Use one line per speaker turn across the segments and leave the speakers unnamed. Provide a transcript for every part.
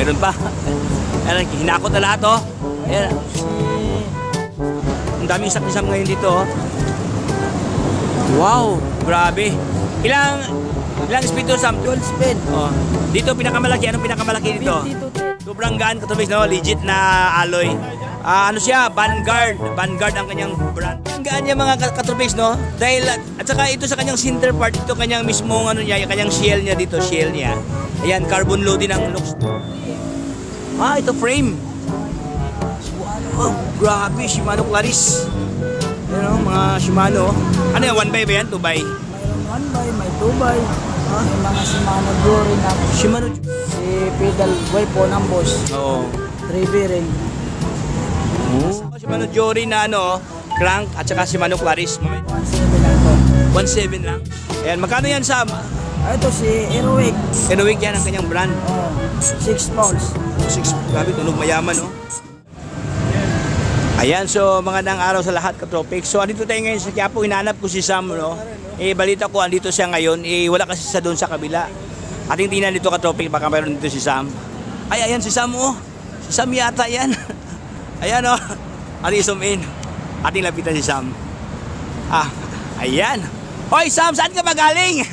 Meron pa. Ayan, hinakot na lahat, oh. Ayan. Ang daming sakisam ngayon dito, oh. Wow, grabe. Ilang speed to, Sam?
12 speed.
Oh. Dito pinakamalaki, anong pinakamalaki dito?
50 to 10.
Sobrang gaan, katubis, no? Legit na alloy. Ano siya? Vanguard. Vanguard ang kanyang brand. Ang gaan niya mga katubis, no? Dahil, at saka ito sa kanyang center part, ito kanyang mismong ano niya, yung kanyang shell niya dito, shell niya. Ayan, carbon loading ang looks. Ito frame. Oh, grabe, Shimano Claris. Ayan, oh, mga Shimano. Ano yan, 1 by ba yan? 2 by?
Mayroon 1 by, may 2 by. May mga Shimano Glory na.
Shimano.
Si pedal way po ng boss.
Oo.
3 bearing.
Shimano Jory na ano, crank at saka Shimano Claris.
1.7 lang to.
1.7 lang. Ayan, magkano yan, Sam?
Ito si Aerowick.
Aerowick yan ang kanyang brand.
6 pounds.
6, grabe, tunog mayaman, no? Ayan, so magandang araw sa lahat, katropic. So, andito tayo ngayon sa Quiapo, hinanap ko si Sam, no? Balita ko, andito siya ngayon. Wala kasi sa doon sa kabila. Ating tingnan dito, katropic, baka mayroon dito si Sam. Ay, ayan si Sam, oh. Si Sam yata yan. Ayan, oh. Ating zoom in. Ating lapitan si Sam. Ayan. Hoy, Sam, saan ka ba galing?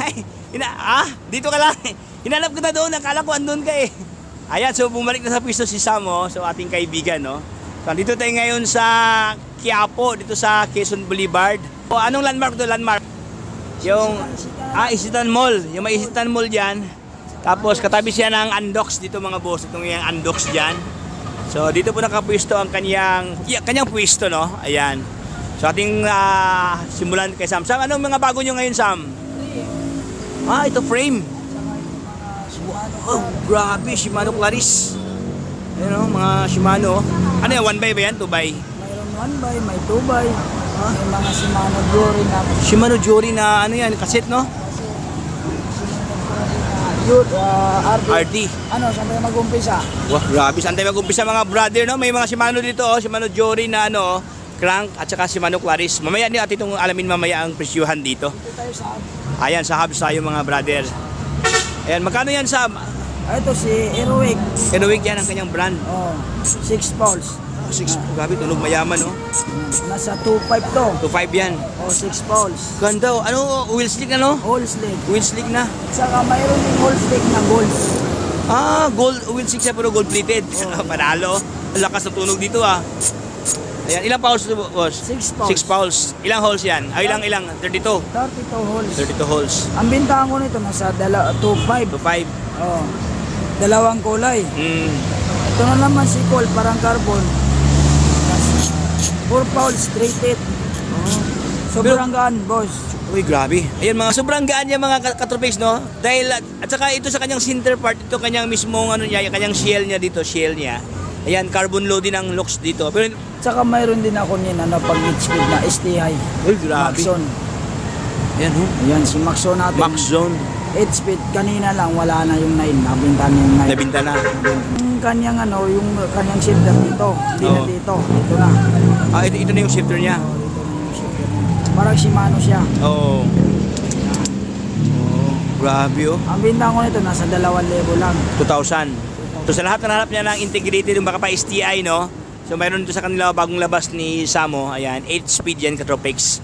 Dito ka lang. Hinanap ko na doon, akala ko andun ka eh. Ayan, so bumalik na sa pwesto si Sam, oh. So, ating kaibigan, no? So, dito tayo ngayon sa Quiapo, dito sa Quezon Boulevard. O, anong landmark to? Landmark? Yung, Isitan Mall. Yung may Isitan Mall dyan. Tapos, katabi siya ng Andox dito mga boss. Itong yung Andox dyan. So, dito po nakapwesto ang kanyang pwesto, no? Ayan. So, ating simulan kay Sam. Sam, anong mga bago nyo ngayon, Sam? Ito frame. Oh, grabe, Shimano Claris. Ayan, oh, mga Shimano. Ano yan, 1 by ba yan? 2 by?
Mayroon 1 by, may 2 by. May mga Shimano Glory na.
Shimano Jory na ano yan, cassette, no?
RD. Ano, saan tayo mag-umpisa?
Wah, grabe, saan tayo mag-umpisa mga brother, no? May mga Shimano dito, oh. Shimano Jory na ano, crank at saka Shimano Claris. Mamaya din at itong alamin mamaya ang presyuhan dito.
Dito tayo sa...
Ayan, sa hubs tayo mga brother. Ayan, magkano yan, Sam?
Ito si Aerowick.
Aerowick yan ang kanyang brand.
6 pounds.
6, grabe, tunog mayaman, no?
Nasa 2.5 to.
2.5 yan.
6 pounds.
Ganda, oh. Ano, wheel slick na, no?
Whole slick.
Wheel slick na.
Saka mayroon din whole slick na gold.
Gold, wheel slick siya pero gold plated. Panalo. Ang lakas ng tunog dito, ah. Ayan, ilang pounds ito, boss?
6 pounds.
6 pounds. Ilang holes yan? Ilang? 32.
32 holes.
32 holes.
Ang bintahan ko nito nasa 2.5.
2.5.
Dalawang kulay. Ito na naman si Cole, parang carbon. 4 pounds, straight it. Sobrang gaan, boss.
Uy, grabe. Ayan, mga sobrang gaan niya mga katropics, no? Dahil, at saka ito sa kanyang center part, ito kanyang mismong ano niya, yung kanyang shell niya dito, shell niya. Ayan, carbon loading ang looks dito. Pero,
Saka mayroon din ako niyan, pag mid-speed na ST high.
uy, grabe.
Maxon.
Ayan, oh.
Ayan, si Maxon natin.
Max Zone.
8 speed, kanina lang, wala na yung 9. Nabinta na yung 9.
Nabinta na.
Yung kanyang yung kanyang shifter dito. Hindi na dito. Ito na.
Ito na yung shifter niya.
Dito na yung shifter niya. Parang Shimano siya.
Oo. Grabe, oh.
Ang binta ko nito, nasa 2,000 lang.
2,000. So sa lahat na hanap niya ng integrated yung baka pa STI, no? So mayroon dito sa kanila bagong labas ni Samo. Ayan, 8 speed yan, katropics.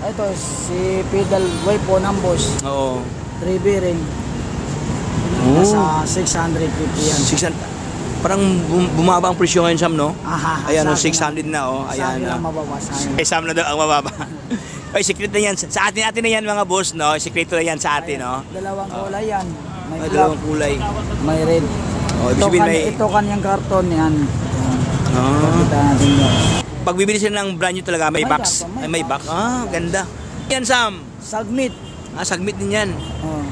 Ito, si pedal way po ng boss.
Oo.
3 bearing. Nasa 650 yan.
600. Parang bumaba ang presyo ngayon, Sam, no? Ayan, oh, 600 na, oh.
Ayan.
Ayan,
Sa akin mababasahin.
Kay Sam na daw ang mababa. Ay, secret na yan. Sa atin na yan, mga boss, no? Sekreto na yan sa atin, no?
Dalawang kulay yan. May black,
Dalawang kulay.
may red.
Oh, ibig sabihin may...
Ito kanyang karton yan.
Ah.
Kita natin yun.
Pag bibili sila ng brand new talaga, may
May
box.
box, may
Ay, may box. Ganda. Yan, Sam.
Submit.
Sagmit din yan.
Oh.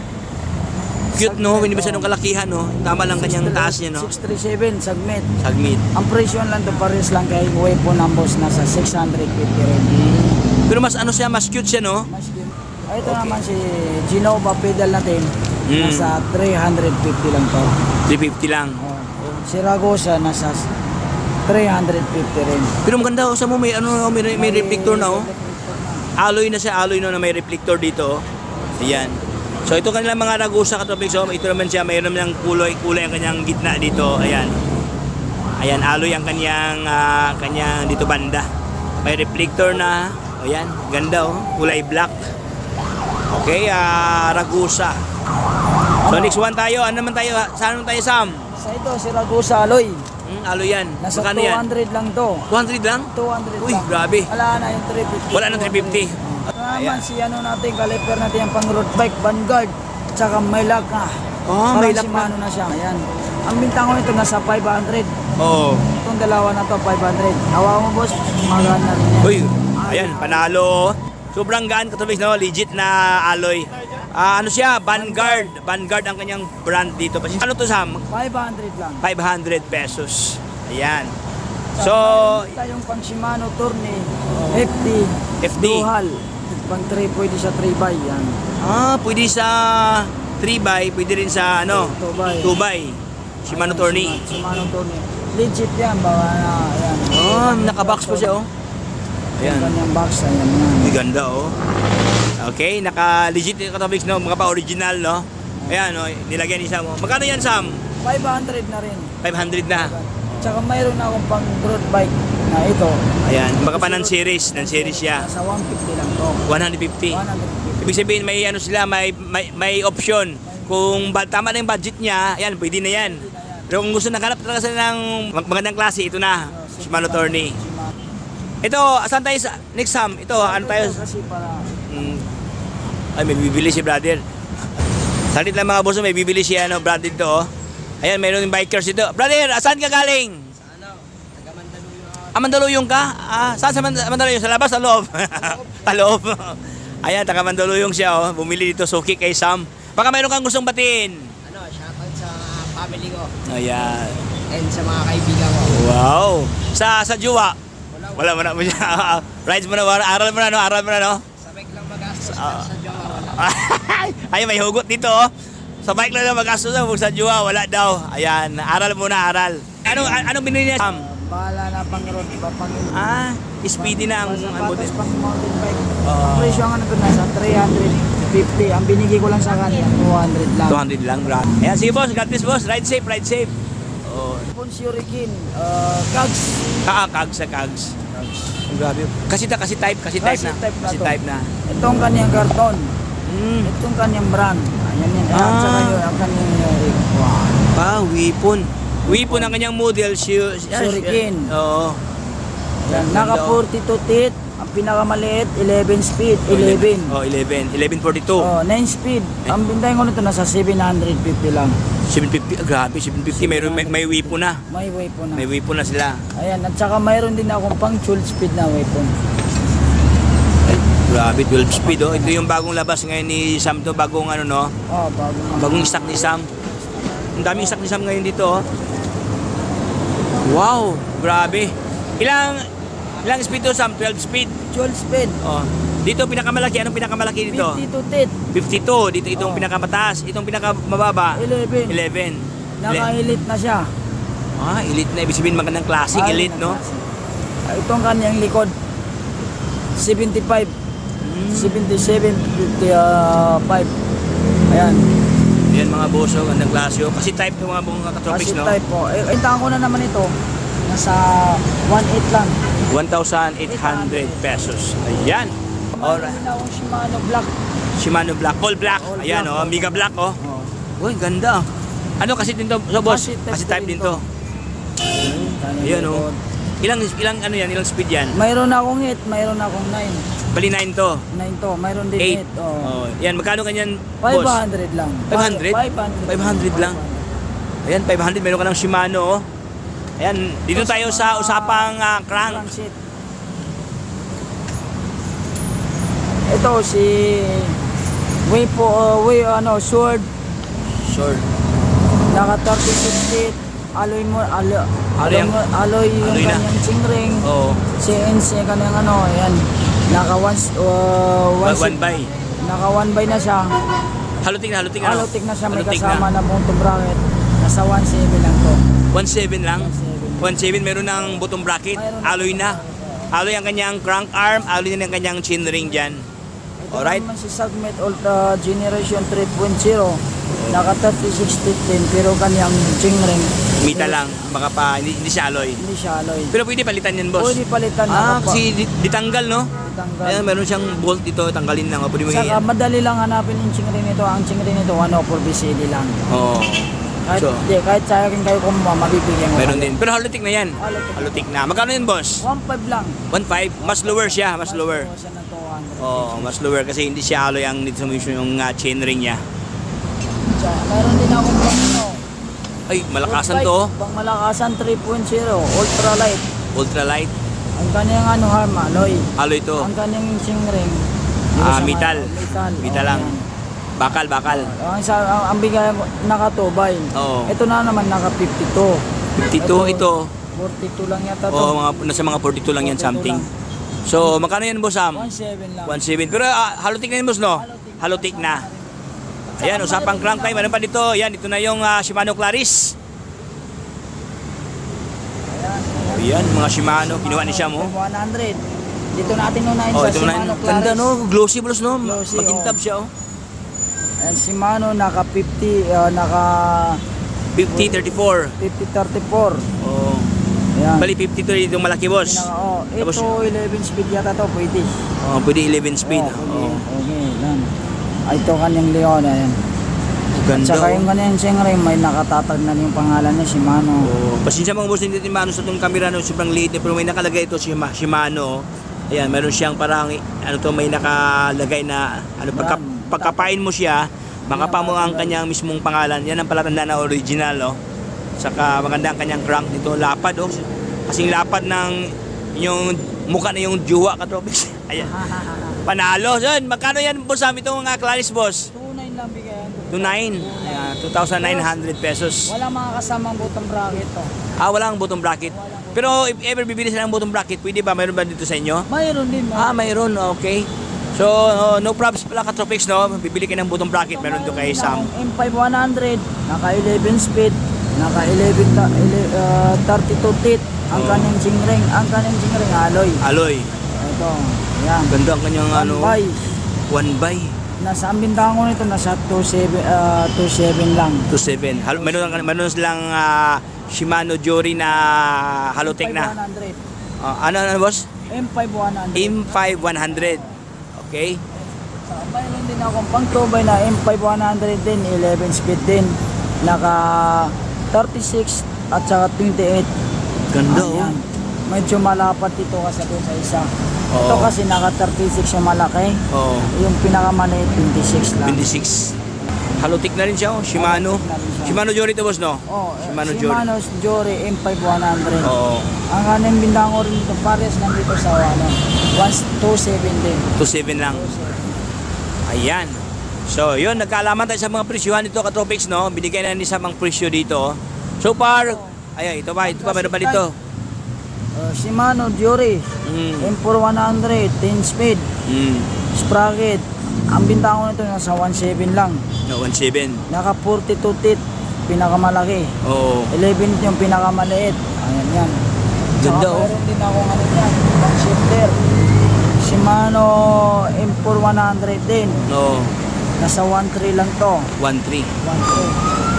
Cute, no? Hindi ba siya nung kalakihan, no? Tama lang kanyang taas niya, no?
637, submit.
Sagmit.
Ang presyo lang to pares lang kay way po ng boss nasa 650 rin.
Pero mas ano siya, mas cute siya, no?
Mas yun. Ito naman si Genova pedal natin. Nasa 350 lang to.
350 lang.
Oh. Si Ragosa nasa 350 rin.
Pero maganda, sa mo may ano, may reflector na, oh. Alloy na siya, alloy na may reflector dito, oh. Ayan. So ito kanilang mga Ragusa katropics. So ito naman siya, mayroon ng kulay ang kanyang gitna dito. Ayan. Ayan, alloy ang kanyang dito banda. May reflector na. Ayan, ganda oh. Kulay black. Okay, Ragusa. So next one tayo. Ano naman tayo? Saan naman tayo, Sam?
Sa ito, si Ragusa Alloy.
Alloy yan.
Nasa
Magkano yan?
200 lang to.
200 lang?
200
Uy,
lang.
grabe.
Wala na yung 350.
Wala nang 350.
Naman si ano natin, caliper natin yung pang road bike, Vanguard. Tsaka may lock na.
Oh, may lock
Shimano na siya. Ayan. Ang bintang ko nito nasa 500.
Oo.
Itong dalawa na to, 500. Hawa mo boss, magana rin yan.
Uy, ayan, panalo. Sobrang gaan katropics, no? Legit na alloy. Ano siya? Vanguard. Vanguard ang kanyang brand dito. Ano to, Sam?
500 lang.
500 pesos. Ayan. So,
mayroon tayong pang Shimano Tourney, FD, Dual. Pang 3, pwede sa 3x yan.
pwede sa 3x, pwede rin sa ano? 2x. Shimano Tourney.
Shimano Tourney. Legit yan, bawa na, ayan.
Naka-box pa siya, oh. Ayan.
Kanyang box, ayan yan.
Ang ganda, oh. Okay, naka-legit yung katropics, no? Mga pa-original, no? Ayan, oh, nilagyan isa mo. Magkano yan, Sam?
500 na rin.
500 na.
Tsaka mayroon akong pang road bike na ito.
Ayan, baka pa ng series siya.
Sa 150 lang to.
150.
150.
Ibig sabihin may ano sila, may option. Kung tama na yung budget niya, ayan, pwede na yan. Pero kung gusto naghanap talaga sila ng magandang klase, ito na. Shimano Tourney. Ito, saan tayo sa next Sam? Ito, ano tayo?
Kasi para
Ay, may bibili si brother. Salit lang mga boss, may bibili siya, ano, brother to, oh. Ayan, mayroon yung bikers dito. Brother, saan ka galing?
sa ano, taga Mandaluyong.
Mandaluyong ka? Saan sa Mandaluyong? Sa labas, sa loob? Sa loob. Ayan, taga Mandaluyong siya, oh. Bumili dito, suki kay Sam. Baka mayroon kang gustong batiin.
Ano, shoutout sa family ko
Ayan.
and sa mga kaibigan ko.
Wow. Sa jowa? Wala mo siya. Rides mo na, aral mo na, no?
Sabay lang magastos sa jowa, wala.
Ay, may hugot dito, oh. Sa bike lang na mag-astos na, sa jowa, wala daw. Ayan, aral muna, aral. Ano binili niya, Sam?
Bahala na pang road, pang
Speedy na ang
sapatos pang mountain bike.
Oo.
Ang presyo nga nito nasa 350. Ang binigay ko lang sa kanya, 200 lang.
200 lang, bro. Ayan, sige boss, God bless boss. Ride safe, ride safe. Oh.
Pons Hurricane, Kags.
Kags. Ang grabe. Kasi type na.
Itong kanyang karton. Itong kanyang brand. Ayan yan. Tsaka yun, ang kanyang
Wow. Weapon ang kanyang model.
Hurricane.
Oo.
Naka 42 teeth. Ang pinakamaliit, 11 speed. 11.
Oh, 11. 1142.
9 speed. Ang bintayin ko nito nasa 750 lang.
750. Grabe, 750. May weapon na.
May weapon na.
May weapon na sila.
Ayan, at saka mayroon din akong pang 12 speed na weapon.
Ay, grabe, 12 speed, oh. Ito yung bagong labas ngayon ni Sam to. Bagong ano, no? Bagong stock ni Sam. Ang daming stock ni Sam ngayon dito, oh. Wow, grabe. Ilang speed to, Sam? 12 speed.
12 speed.
Oh. Dito pinakamalaki, anong pinakamalaki dito?
52 teeth.
52. Dito itong pinakamataas, itong pinakamababa.
11.
11.
Naka-elite na siya.
Elite na. Ibig sabihin magandang classic, elite, no?
Itong kanyang likod, 75. 77, 55. Ayan.
Ayan mga boss, oh, gandang klase, oh. Kasi type ng mga buong katropics,
Kasi
no?
type po. Intahan ko na naman ito. Nasa 1.8 lang.
1,800 pesos. Ayan. Alright.
Mayroon din akong Shimano Black.
Shimano Black. All Black.
All
Ayan,
black,
oh. Mega Black, oh. Uy, ganda. Ano kasi din to, so, boss? Kasi type din to. Ayan, oh. Ilang ano yan? Ilang speed yan?
Mayroon akong 8, mayroon akong 9.
Bali 9 to.
9 to, mayroon din
8.
8. Oh.
Yan, magkano kanyan, boss?
500 lang.
500? 500 lang. Ayan, 500. Meron ka ng Shimano, oh. Ayan, dito tayo sa usapang crank.
Seat. Ito si Sword.
Sure.
Naka 36 feet. Alloy
Alloy
yung
na.
kanyang chingring.
Oo.
CNC kanyang ano, ayan. Naka
One by.
Naka 1 by na siya.
Halutik na.
Halotik na siya, may
Halutik
kasama na bottom bracket. Nasa 1.7 lang to.
1.7 lang. 1.7 meron ng bottom bracket. Alloy na. Alloy ang kanyang crank arm. Alloy na ang kanyang chain ring dyan. Alright.
Naman si Sagmet Ultra Generation 3.0. Naka 3615 pero kanyang chingring.
Mita lang, baka pa, hindi siya alloy.
Hindi siya alloy.
Pero pwede palitan yan, boss.
Pwede palitan
Kasi ditanggal, no?
Ditanggal.
Ayan, meron siyang bolt dito, tanggalin lang. Pwede mo
Saka madali lang hanapin yung chingring nito. Ang chingring nito 104 BCD lang.
Oo.
Kahit,
So,
kahit sa akin kayo kumuha, mabibigyan mo.
meron din. Pero halotik na yan.
Halotik.
Halotik na. Magkano yun, boss?
1.5 lang.
1.5. Mas lower siya, mas lower.
Siya ng 200.
Oo, mas lower kasi hindi siya alloy ang dito yung chainring niya.
Meron din akong ano.
Ay, malakasan to.
Pang malakasan 3.0, ultralight.
Ultralight.
Ang kanyang ano harm, alloy.
Alloy to.
Ang kanyang chingring.
Metal.
Metal.
Metal lang. Bakal, bakal.
Ang bigay naka 2 by.
Oo.
Ito na naman naka 52.
52 ito.
42 lang yata to.
Oo, nasa mga 42 lang yan
42
something.
lang.
So, magkano yan, boss Sam?
1.7 lang.
1.7. Pero halotik na yan, boss, no? Halotik na. Ayan, usapang crank time. Meron pa dito. Ayan, ito na yung Shimano Claris. Ayan, mga Shimano. Kinuha ni Siam, oh.
100. Dito natin unahin
Oh,
sa
ito na.
Shimano
Ganda,
Claris.
no? Glossy, boss, no?
Glossy,
Makintab siya, oh.
Ayan, Shimano naka 50, naka
50-34.
50-34.
Oh.
Ayan.
Bali, 52 itong malaki, boss.
Ito
Tapos-
11 speed yata to, pwede.
Oh, pwede 11 speed.
Oh,
Oh.
okay, yan. Ay, ito kanyang Leon, ayan. At
Ganda,
saka
oh.
yung kanyang singring, may nakatatag na yung pangalan niya, Shimano.
Oh, pasensya mga boss, hindi natin maano sa itong camera, no, sobrang liit, pero may nakalagay ito Shimano. Ayan, meron siyang parang ano to, may nakalagay na ano pagkapain mo siya, makapa mo ang kanyang mismong pangalan. Yan ang palatandaan na original, oh. Saka maganda ang kanyang crank dito, lapad, oh. Kasing lapad ng yung mukha na yung juwa ka, Tropics. Ayan. Panalo. So, magkano yan, boss, itong mga Claris, boss?
2.9 lang bigayan.
2.9. Ayan, 2,900 pesos.
Wala mga kasamang butong bracket to.
Walang bottom bracket. Pero if ever bibili sila ng bottom bracket, pwede ba? Mayroon ba dito sa inyo?
Mayroon din.
Mayroon. Okay. So, no problems pala ka Tropics, no? Bibili ka ng bottom bracket, meron doon kay Sam.
M5100, naka 11 speed, naka 32 teeth, ang
Oh.
kanyang chingring, alloy.
Alloy.
Ito, yan.
Ganda ang kanyang ano,
By,
1 by
nasa ang bintahan ko nito, nasa 27 lang.
27. Meron silang Shimano Jory na halotek na.
M5100.
Ano, boss?
M5100.
M5100. Okay.
Saka mayroon din akong pang 2x na M5100 din, 11 speed din. Naka 36 at saka 28.
Ganda, oh.
Ayan. Medyo malapat ito kasi doon sa isa.
Oo.
Ito kasi naka 36 yung malaki.
Oh,
Yung pinakamaliit 26 lang.
26. Halotik na rin siya, oh. Shimano.
Halotik na rin siya.
Shimano Jory to, boss, no?
Oh,
Shimano Jory.
Shimano Jory M5100.
Oo.
Ang kanin bintang ko rin dito, pares lang dito sa 127 din.
27 lang.
27.
Ayan. So, yun, nagkaalaman tayo sa mga presyuhan dito, Katropics, no? Binigay na ni sa mga presyo dito. So far, ayan, ito pa, meron pa dito.
Shimano Jory M4100 10 speed sprocket. Ang bintang ko nito nasa 17 lang.
No, 1.7.
Naka 42 teeth, pinakamalaki.
Oo.
11 yung pinakamaliit. Ayan yan.
Ganda,
Saka
oh.
meron din ako ano yan, pang shifter. Shimano M4100 din.
No,
Nasa 1.3 lang to.
1.3.
1.3.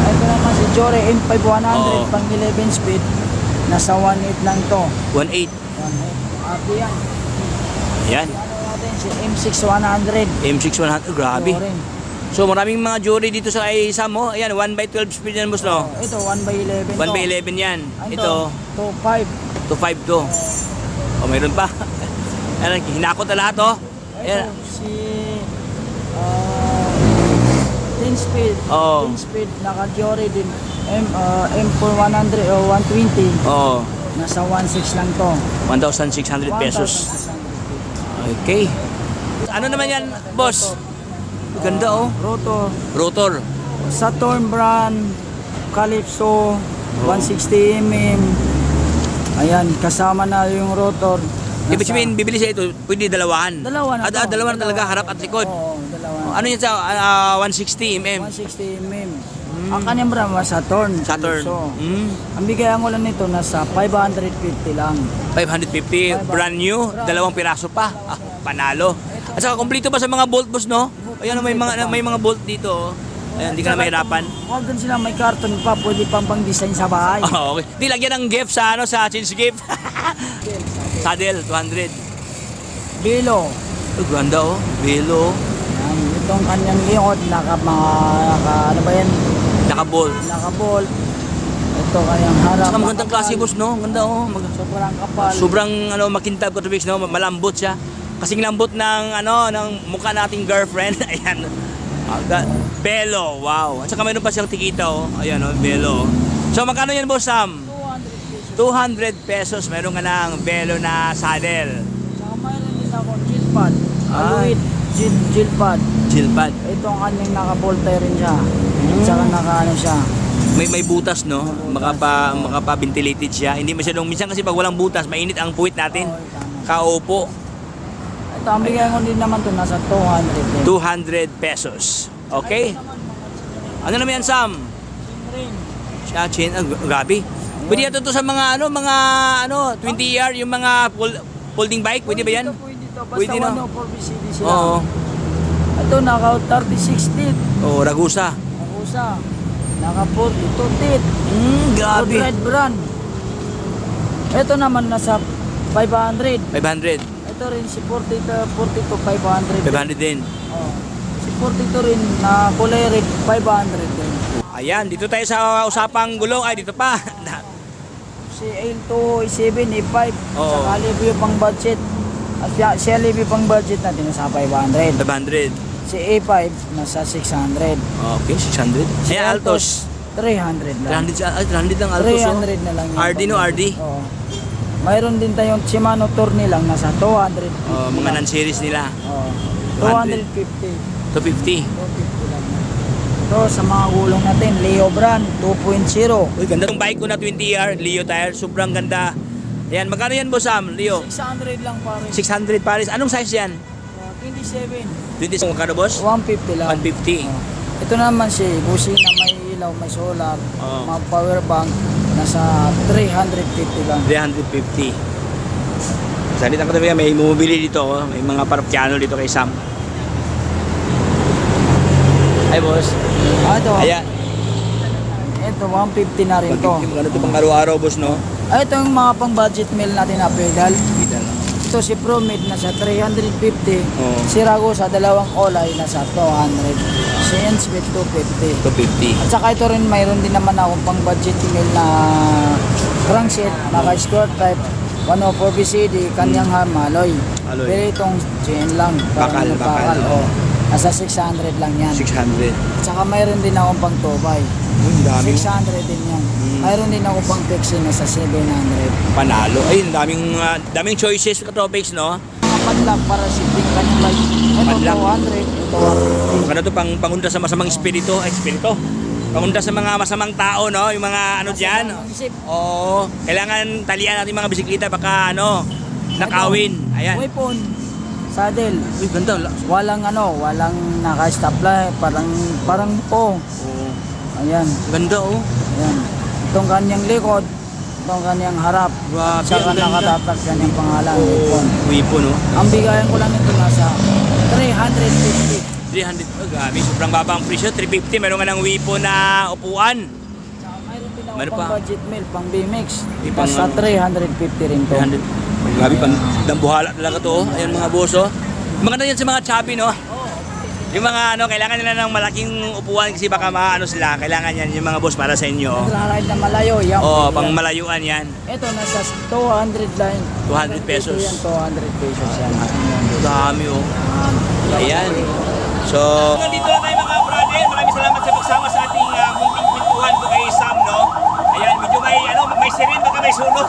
Ito naman si Jory M5100
Oo.
pang 11 speed. Nasa 1.8 lang to.
1.8.
1.8. Ate yan.
Ayan.
Ano natin si M6100.
M6100, grabe.
Ito rin.
So, maraming mga Jory dito sa Isam, mo. Ayan, 1/12 speed yan, boss, no?
Ito 1/11
1/11 yan. Ito,
2.5.
2.5 to. Oh, mayroon pa. Ayan, hinakot na lahat, oh. Ayan.
Ito si 10 speed.
Oo.
10 speed naka Jory din. M4100 o 120.
Oh,
Nasa 1.6 lang to.
1,600 pesos.
1,600.
Okay. Ano naman yan, boss? Ganda, oh.
Rotor.
Rotor.
Saturn brand. Calypso. 160mm. Ayan, kasama na yung rotor.
Ibig sabihin, bibili siya ito, pwede dalawahan.
Dalawa na to.
Dalawa na talaga, harap at likod.
Oo, dalawa.
Ano yan sa 160mm?
160mm. Ang kanyang brand was Saturn.
Saturn.
So,
Mm.
ang bigayan ko lang nito nasa 550 lang.
550, brand new, dalawang piraso pa. Panalo.
Ito
At saka kompleto pa sa mga bolt boss, no? Ayan, may mga bolt dito, oh. Ayan, hindi ka na mahirapan.
Huwag din sila may karton pa, pwede pang pang-design sa bahay.
Oh, okay. Di lagyan ng gift sa sa change gift. Saddle 200.
Bilo.
Oh, ganda oh. Velo.
Yan, itong kanyang likod, ano ba yan?
Naka-bolt.
Naka-bolt. Ito kanyang harap.
Saka magandang klase boss, no? Ganda oh.
Sobrang kapal.
Sobrang makintab ko tubig, no? Malambot siya. Kasing lambot ng ng mukha nating girlfriend. Ayan. Velo, wow. At saka mayroon pa siyang tikita, oh. Ayan, oh, Velo. So magkano yan boss Sam? 200 pesos. Meron ka ng Velo na saddle.
Saka mayroon din ako Gilpad.
Ah.
Aluit Gilpad.
Gilpad.
Ito ang kanyang naka-bolte rin siya. Saka naka-ano siya.
May butas, no? Makapa-ventilated siya. Hindi masyadong, minsan kasi pag walang butas, mainit ang puwit natin.
Oo, tama.
Kaupo.
Ito, ang bigay ko din naman ito, nasa 200 din.
200 pesos. Okay? Ano naman yan, Sam? Siya, chin. Grabe. Pwede yan to sa mga 20R, yung mga folding bike. Pwede ba yan?
Pwede ito, basta
Pwede, no?
104BCD sila.
Oo.
Ito, naka 36 teeth.
Oh, Ragusa.
Nakusa. Naka 42 teeth.
Grabe.
Red brand. Ito naman nasa 500.
500.
Ito rin si 42 500.
500 din.
Oh. Si 42 rin na kulay red 500 din.
Ayan, dito tayo sa usapang gulong. Ay, dito pa.
Si L2, A7, A5,
Oo.
saka Alivio pang budget. At si Alivio pang budget natin nasa 500.
500.
Si A5 nasa 600.
Okay, 600.
Si
Ayan, Altos.
300 lang.
300 lang Altos.
300 na lang. yung
RD, no?
budget.
RD?
Oo. Mayroon din tayong Shimano Tourney lang nasa 200.
Mga non-series nila.
Oo.
200.
250.
250.
250 lang. Ito sa mga gulong natin, Leo brand 2.0.
Uy, ganda ng bike ko na 20R, Leo tire. Sobrang ganda. Ayan, magkano yan, Boss Sam? Leo?
600 lang pare.
600 pares. Anong size yan?
27.
20 magkano, Boss?
150 lang.
150.
Oh. Ito naman si busina may ilaw, may solar,
Oo.
mga power bank, nasa 350 lang.
350. Salita ko talaga, may bumibili dito. Oh. May mga parapkyano dito kay Sam. Ay, Boss.
Ito,
Ayan.
ito 150 na rin to.
Maganda ito pang araw-araw, Boss, no?
Ito yung mga pang budget meal natin na pedal.
Kita lang.
Ito si ProMid nasa 350.
Oo.
Si Ragusa dalawang kulay nasa 200. Si Ensmith 250.
250.
At saka ito rin mayroon din naman akong pang budget meal na crankset, naka square type, 104BCD, kanyang alloy.
Alloy.
Pero itong chain lang.
Bakal, bakal.
Oh. Nasa 600 lang yan.
600.
At saka mayroon din akong pang tubay.
Ang
600 din yan. Mayroon din ako pang Pexi nasa 700.
Panalo. Ay, daming choices ka topics, no?
Mga padlock para shipping kanyang light. Ito
Padlock.
200, ito 150.
Ano to pangunda sa masamang espiritu, Pangunda sa mga masamang tao, no? Yung mga diyan.
Ang isip.
Oo, kailangan talian natin mga bisikleta baka nakawin. Ayan.
Weapon, saddle.
Uy, ganda.
Walang walang naka-stoplight, parang po.
Oo.
Ayan,
Ganda, oh.
ayan. Itong kanyang likod, itong kanyang harap.
Grabe,
Saka
ang ganda.
nakatatag kanyang pangalan,
Oo.
weapon.
Wipo, no?
Ang bigayan ko lang ito nasa 350.
300. Oh, grabe. Sobrang baba ang presyo. 350. Meron ka ng wipo na upuan.
Saka mayroon din ako
Meron
pang
pa.
budget meal, pang BMX.
Di pang
Nasa 350 rin to.
300. Grabe, dambuhala talaga to, oh. Ayan mga boss, oh. Maganda yan sa mga chubby, no? Yung mga kailangan nila ng malaking upuan kasi baka sila. Kailangan yan yung mga boss para sa inyo.
Nagra-ride na malayo, yan.
Oh,
Yan.
pang malayuan yan.
Ito nasa 200 lang.
200 pesos.
Ito yan, 200 pesos yan.
Dami, oh. Ayan. So, nandito na tayo mga brother. Maraming salamat sa pagsama sa ating munting kwentuhan ko kay Sam, no? Ayan, medyo may sirin, baka may sunog.